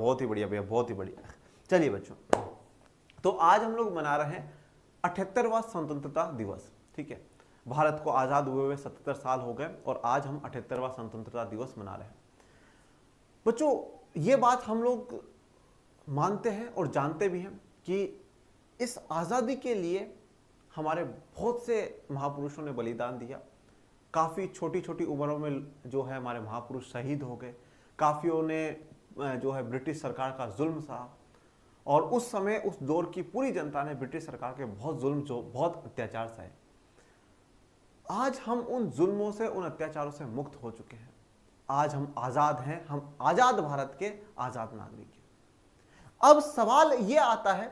बहुत ही बढ़िया भैया, बहुत ही बढ़िया। चलिए बच्चों, तो आज हम लोग मना रहे हैं 78वां स्वतंत्रता दिवस। ठीक है, भारत को आजाद हुए 77 साल हो गए और आज हम 78वां स्वतंत्रता दिवस मना रहे हैं। बच्चों, ये बात हम लोग मानते हैं और जानते भी हैं कि इस आज़ादी के लिए हमारे बहुत से महापुरुषों ने बलिदान दिया। काफ़ी छोटी छोटी उम्रों में जो है हमारे महापुरुष शहीद हो गए। काफ़ियों ने जो है ब्रिटिश सरकार का जुल्म सहा और उस समय उस दौर की पूरी जनता ने ब्रिटिश सरकार के बहुत जुल्म, जो बहुत अत्याचार सहे। आज हम उन जुल्मों से, उन अत्याचारों से मुक्त हो चुके हैं। आज हम आज़ाद हैं, हम आज़ाद भारत के आज़ाद नागरिक हैं। अब सवाल ये आता है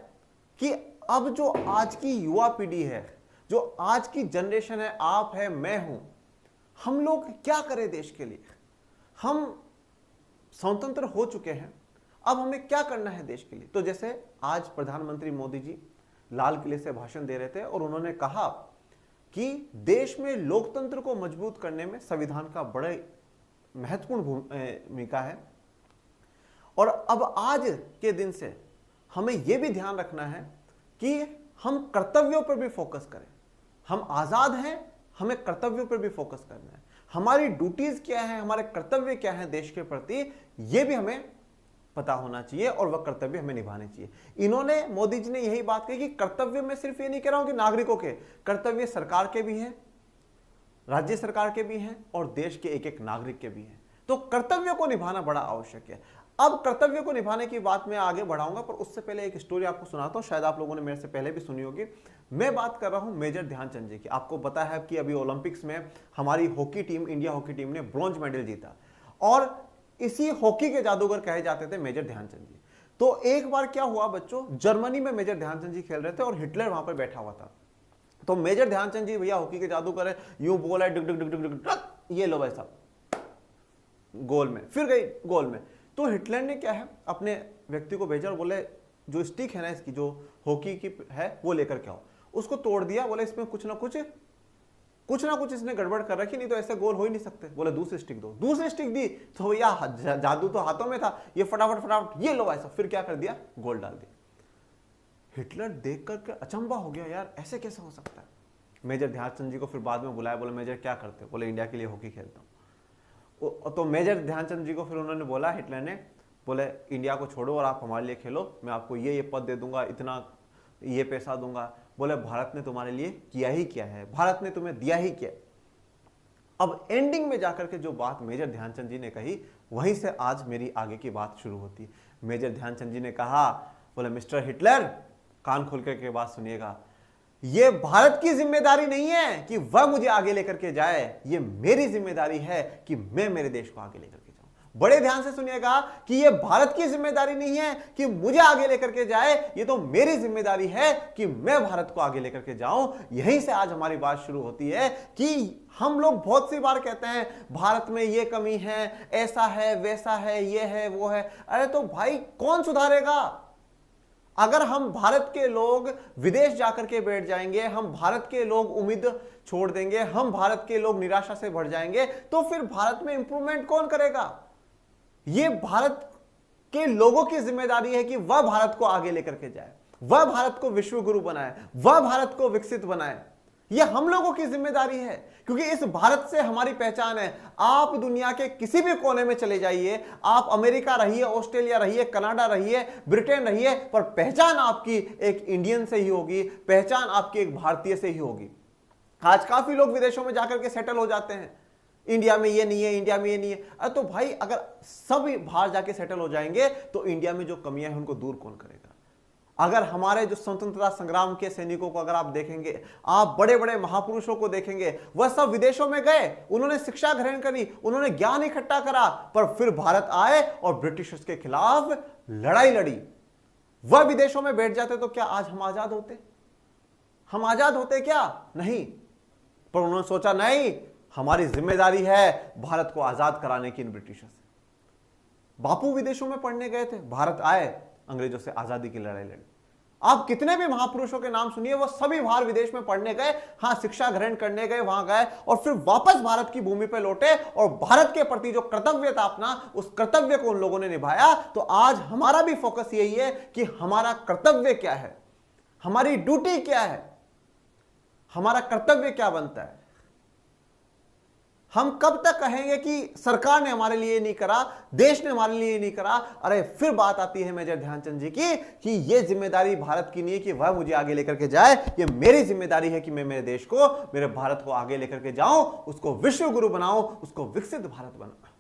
कि अब जो आज की युवा पीढ़ी है, जो आज की जनरेशन है, आप है, मैं हूं, हम लोग क्या करें देश के लिए? हम स्वतंत्र हो चुके हैं, अब हमें क्या करना है देश के लिए? तो जैसे आज प्रधानमंत्री मोदी जी लाल किले से भाषण दे रहे थे और उन्होंने कहा कि देश में लोकतंत्र को मजबूत करने में संविधान का बड़े महत्वपूर्ण भूमिका है। और अब आज के दिन से हमें यह भी ध्यान रखना है कि हम कर्तव्यों पर भी फोकस करें। हम आजाद हैं, हमें कर्तव्यों पर भी फोकस करना है। हमारी ड्यूटीज क्या है, हमारे कर्तव्य क्या है देश के प्रति, यह भी हमें पता होना चाहिए और वह कर्तव्य हमें निभाने चाहिए। इन्होंने, मोदी जी ने यही बात कही कि कर्तव्य में सिर्फ ये नहीं कह रहा हूं कि नागरिकों के कर्तव्य, सरकार के भी हैं, राज्य सरकार के भी हैं और देश के एक एक नागरिक के भी हैं। तो कर्तव्यों को निभाना बड़ा आवश्यक है। अब कर्तव्य को निभाने की बात मैं आगे बढ़ाऊंगा, पर उससे पहले एक स्टोरी आपको सुनाता हूं। शायद आप लोगों ने मेरे से पहले भी सुनी होगी। मैं बात कर रहा हूं मेजर ध्यानचंद जी की। आपको पता है कि अभी ओलंपिक्स में हमारी hockey team, India hockey team ने ब्रॉन्ज मेडल जीता और इसी हॉकी के जादूगर कहे जाते थे मेजर ध्यानचंद जी। तो एक बार क्या हुआ बच्चों, जर्मनी में मेजर ध्यानचंद जी खेल रहे थे और हिटलर वहां पर बैठा हुआ था। तो मेजर ध्यानचंद जी भैया हॉकी के जादूगर है, यूं बोला डिग डिग डिग डिग डिग, ये लो भाई साहब गोल में, फिर गई गोल में। तो हिटलर ने क्या है, अपने व्यक्ति को भेजा और बोले जो स्टिक है ना इसकी, जो हॉकी की है, वो लेकर के आओ। उसको तोड़ दिया, बोले इसमें कुछ ना कुछ इसने गड़बड़ कर रखी, नहीं तो ऐसे गोल हो ही नहीं सकते। बोले दूसरी स्टिक दो, दूसरी स्टिक दी तो भैया जादू तो हाथों में था, ये फटाफट ये लो ऐसा, फिर क्या कर दिया, गोल डाल दिया। हिटलर देख करके अचंबा हो गया, यार ऐसे कैसे हो सकता है। मेजर ध्यानचंद जी को फिर बाद में बुलाया, बोले मेजर क्या करते हो? बोले इंडिया के लिए हॉकी खेलता हूँ। तो मेजर ध्यानचंद जी को फिर उन्होंने बोला, हिटलर ने, बोले इंडिया को छोड़ो और आप हमारे लिए खेलो, मैं आपको ये पद दे दूंगा, इतना ये पैसा दूंगा। बोले भारत ने तुम्हारे लिए किया ही क्या है, भारत ने तुम्हें दिया ही क्या। अब एंडिंग में जाकर के जो बात मेजर ध्यानचंद जी ने कही, वहीं से आज मेरी आगे की बात शुरू होती है। मेजर ध्यानचंद जी ने कहा, बोले मिस्टर हिटलर, कान खोल के बात सुनिएगा, ये भारत की जिम्मेदारी नहीं है कि वह मुझे आगे लेकर के जाए, ये मेरी जिम्मेदारी है कि मैं मेरे देश को आगे लेकर के जाऊं। बड़े ध्यान से सुनिएगा कि ये भारत की जिम्मेदारी नहीं है कि मुझे आगे लेकर के जाए, ये तो मेरी जिम्मेदारी है कि मैं भारत को आगे लेकर के जाऊं। यहीं से आज हमारी बात शुरू होती है कि हम लोग बहुत सी बार कहते हैं भारत में ये कमी है, ऐसा है, वैसा है, ये है, वो है। अरे तो भाई कौन सुधारेगा? अगर हम भारत के लोग विदेश जाकर के बैठ जाएंगे, हम भारत के लोग उम्मीद छोड़ देंगे, हम भारत के लोग निराशा से भर जाएंगे, तो फिर भारत में इंप्रूवमेंट कौन करेगा? यह भारत के लोगों की जिम्मेदारी है कि वह भारत को आगे लेकर के जाए, वह भारत को विश्व गुरु बनाए, वह भारत को विकसित बनाए। यह हम लोगों की जिम्मेदारी है, क्योंकि इस भारत से हमारी पहचान है। आप दुनिया के किसी भी कोने में चले जाइए, आप अमेरिका रहिए, ऑस्ट्रेलिया रहिए, कनाडा रहिए, ब्रिटेन रहिए, पर पहचान आपकी एक इंडियन से ही होगी, पहचान आपकी एक भारतीय से ही होगी। आज काफी लोग विदेशों में जाकर के सेटल हो जाते हैं, इंडिया में ये नहीं है, इंडिया में ये नहीं है। अरे तो भाई अगर सब बाहर जाके सेटल हो जाएंगे तो इंडिया में जो कमियां हैं उनको दूर कौन करेगा? अगर हमारे जो स्वतंत्रता संग्राम के सैनिकों को अगर आप देखेंगे, आप बड़े बड़े महापुरुषों को देखेंगे, वह सब विदेशों में गए, उन्होंने शिक्षा ग्रहण करी, उन्होंने ज्ञान इकट्ठा करा, पर फिर भारत आए और ब्रिटिशर्स के खिलाफ लड़ाई लड़ी। वह विदेशों में बैठ जाते तो क्या आज हम आजाद होते? हम आजाद होते क्या? नहीं। पर उन्होंने सोचा नहीं, हमारी जिम्मेदारी है भारत को आजाद कराने की इन ब्रिटिशर्स से। बापू विदेशों में पढ़ने गए थे, भारत आए, अंग्रेजों से आजादी की लड़ाई लड़ी। आप कितने भी महापुरुषों के नाम सुनिए, वो सभी बाहर विदेश में पढ़ने गए, हाँ शिक्षा ग्रहण करने गए, वहां गए और फिर वापस भारत की भूमि पर लौटे और भारत के प्रति जो कर्तव्य था अपना, उस कर्तव्य को उन लोगों ने निभाया। तो आज हमारा भी फोकस यही है कि हमारा कर्तव्य क्या है, हमारी ड्यूटी क्या है, हमारा कर्तव्य क्या बनता है। हम कब तक कहेंगे कि सरकार ने हमारे लिए नहीं करा, देश ने हमारे लिए नहीं करा। अरे फिर बात आती है मेजर ध्यानचंद जी की कि ये जिम्मेदारी भारत की नहीं है कि वह मुझे आगे लेकर के जाए, ये मेरी जिम्मेदारी है कि मैं मेरे देश को, मेरे भारत को आगे लेकर के जाऊं, उसको विश्व गुरु बनाऊं, उसको विकसित भारत बनाऊं।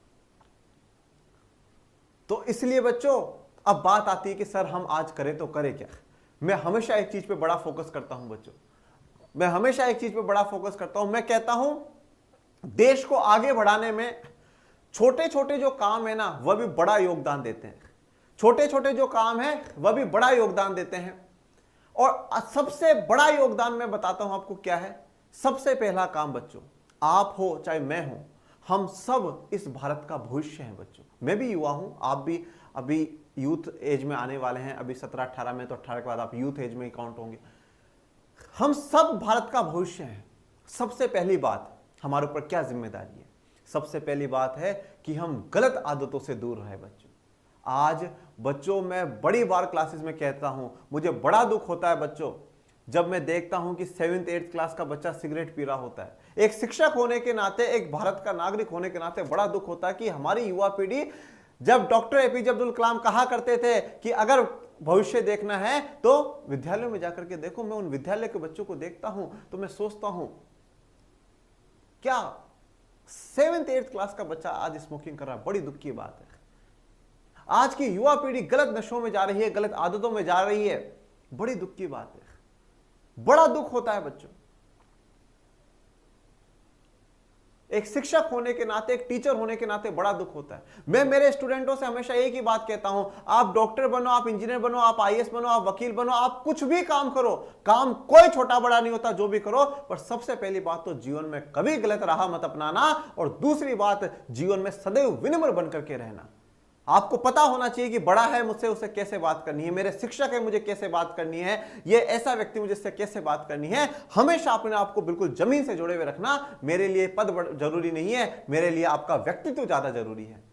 तो इसलिए बच्चों अब बात आती है कि सर हम आज करें तो करें क्या। मैं हमेशा एक चीज पे बड़ा फोकस करता हूं बच्चों, मैं हमेशा एक चीज पे बड़ा फोकस करता हूं। मैं कहता हूं देश को आगे बढ़ाने में छोटे छोटे जो काम है ना, वह भी बड़ा योगदान देते हैं। छोटे छोटे जो काम है वह भी बड़ा योगदान देते हैं। और सबसे बड़ा योगदान मैं बताता हूं आपको क्या है। सबसे पहला काम बच्चों, आप हो चाहे मैं हूं, हम सब इस भारत का भविष्य है बच्चों। मैं भी युवा हूं, आप भी अभी यूथ एज में आने वाले हैं, अभी 17-18 में, तो 18 के बाद आप यूथ एज में ही काउंट होंगे। हम सब भारत का भविष्य है। सबसे पहली बात, हमारे ऊपर क्या जिम्मेदारी है। सबसे पहली बात है कि हम गलत आदतों से दूर रहे बच्चों। आज बच्चों मैं बड़ी बार क्लासेस में कहता हूं, मुझे बड़ा दुख होता है बच्चों जब मैं देखता हूं कि 7th 8th क्लास का बच्चा सिगरेट पी रहा होता है। एक शिक्षक होने के नाते, एक भारत का नागरिक होने के नाते बड़ा दुख होता है कि हमारी युवा पीढ़ी, जब डॉक्टर एपीजे अब्दुल कलाम कहा करते थे कि अगर भविष्य देखना है तो विद्यालयों में जाकर के देखो, मैं उन विद्यालय के बच्चों को देखता हूं तो मैं सोचता हूं क्या 7th 8th क्लास का बच्चा आज स्मोकिंग कर रहा है। बड़ी दुख की बात है। आज की युवा पीढ़ी गलत नशों में जा रही है, गलत आदतों में जा रही है। बड़ी दुख की बात है, बड़ा दुख होता है बच्चों। एक शिक्षक होने के नाते, एक टीचर होने के नाते बड़ा दुख होता है। मैं मेरे स्टूडेंटों से हमेशा एक ही बात कहता हूं, आप डॉक्टर बनो, आप इंजीनियर बनो, आप आईएएस बनो, आप वकील बनो, आप कुछ भी काम करो, काम कोई छोटा बड़ा नहीं होता, जो भी करो, पर सबसे पहली बात तो जीवन में कभी गलत राह मत अपनाना, और दूसरी बात जीवन में सदैव विनम्र बनकर के रहना। आपको पता होना चाहिए कि बड़ा है, मुझसे उसे कैसे बात करनी है, मेरे शिक्षक है, मुझे कैसे बात करनी है, ये ऐसा व्यक्ति मुझे इससे कैसे बात करनी है। हमेशा अपने आप को बिल्कुल जमीन से जुड़े हुए रखना। मेरे लिए पद जरूरी नहीं है, मेरे लिए आपका व्यक्तित्व ज्यादा जरूरी है।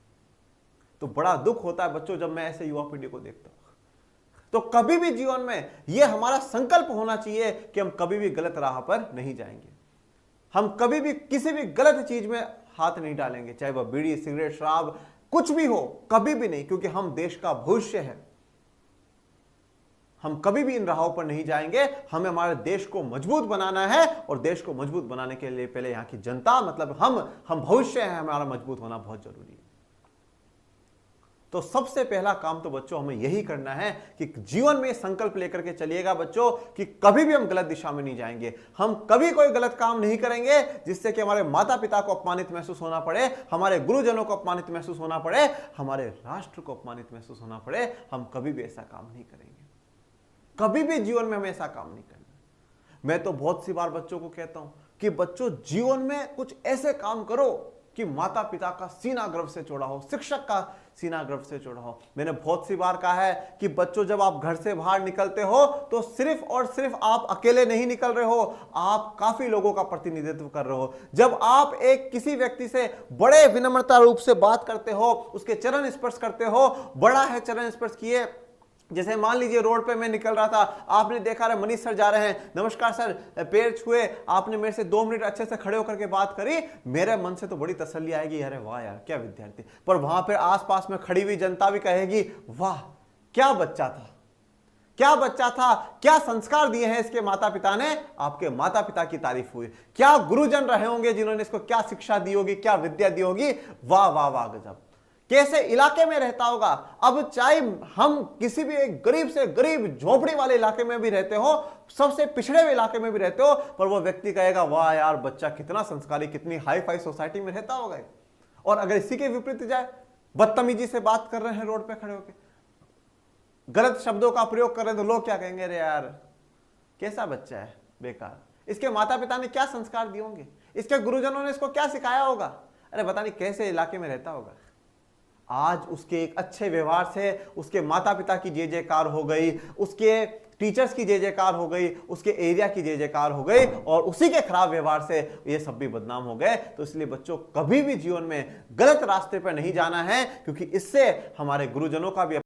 तो बड़ा दुख होता है बच्चों जब मैं ऐसे युवा पीढ़ी को देखता हूं। तो कभी भी जीवन में यह हमारा संकल्प होना चाहिए कि हम कभी भी गलत राह पर नहीं जाएंगे, हम कभी भी किसी भी गलत चीज में हाथ नहीं डालेंगे, चाहे वह बीड़ी, सिगरेट, शराब, कुछ भी हो, कभी भी नहीं, क्योंकि हम देश का भविष्य है। हम कभी भी इन राहों पर नहीं जाएंगे। हमें हमारे देश को मजबूत बनाना है, और देश को मजबूत बनाने के लिए पहले यहां की जनता, मतलब हम भविष्य है, हमारा मजबूत होना बहुत जरूरी है। तो सबसे पहला काम तो बच्चों हमें यही करना है कि जीवन में संकल्प लेकर के चलिएगा बच्चों कि कभी भी हम गलत दिशा में नहीं जाएंगे, हम कभी कोई गलत काम नहीं करेंगे जिससे कि हमारे माता पिता को अपमानित महसूस होना पड़े, हमारे गुरुजनों को अपमानित महसूस होना पड़े, हमारे राष्ट्र को अपमानित महसूस होना पड़े। हम कभी भी ऐसा काम नहीं करेंगे, कभी भी जीवन में हमें ऐसा काम नहीं करना। मैं तो बहुत सी बार बच्चों को कहता हूं कि बच्चों जीवन में कुछ ऐसे काम करो कि माता पिता का सीना गर्व से चौड़ा हो, शिक्षक का सीना गर्व से चौड़ा हो। मैंने बहुत सी बार कहा है कि बच्चों जब आप घर से बाहर निकलते हो तो सिर्फ और सिर्फ आप अकेले नहीं निकल रहे हो, आप काफी लोगों का प्रतिनिधित्व कर रहे हो। जब आप एक किसी व्यक्ति से बड़े विनम्रता रूप से बात करते हो, उसके चरण स्पर्श करते हो, बड़ा है चरण स्पर्श किए। जैसे मान लीजिए रोड पे मैं निकल रहा था, आपने देखा रहे मनीष सर जा रहे हैं, नमस्कार सर, पैर छुए, आपने मेरे से 2 मिनट अच्छे से खड़े होकर के बात करी, मेरे मन से तो बड़ी तसल्ली आएगी, अरे वाह यार क्या विद्यार्थी। पर वहां पर आसपास में खड़ी हुई जनता भी कहेगी वाह क्या बच्चा था, क्या बच्चा था, क्या संस्कार दिए हैं इसके माता पिता ने। आपके माता पिता की तारीफ हुई, क्या गुरुजन रहे होंगे जिन्होंने इसको क्या शिक्षा दी होगी, क्या विद्या दी होगी, वाह वाह वाह गजब। कैसे इलाके में रहता होगा। अब चाहे हम किसी भी एक गरीब से गरीब झोपड़ी वाले इलाके में भी रहते हो, सबसे पिछड़े हुए इलाके में भी रहते हो, पर वो व्यक्ति कहेगा वाह यार बच्चा कितना संस्कारी, कितनी हाई फाई सोसाइटी में रहता होगा। और अगर इसी के विपरीत जाए, बदतमीजी से बात कर रहे हैं रोड पे खड़े होकर, गलत शब्दों का प्रयोग कर रहे हैं, तो लोग क्या कहेंगे, अरे यार कैसा बच्चा है बेकार, इसके माता पिता ने क्या संस्कार दिए होंगे, इसके गुरुजनों ने इसको क्या सिखाया होगा, अरे पता नहीं कैसे इलाके में रहता होगा। आज उसके एक अच्छे व्यवहार से उसके माता पिता की जय जयकार हो गई, उसके टीचर्स की जय जयकार हो गई, उसके एरिया की जय जयकार हो गई, और उसी के खराब व्यवहार से ये सब भी बदनाम हो गए। तो इसलिए बच्चों कभी भी जीवन में गलत रास्ते पर नहीं जाना है, क्योंकि इससे हमारे गुरुजनों का भी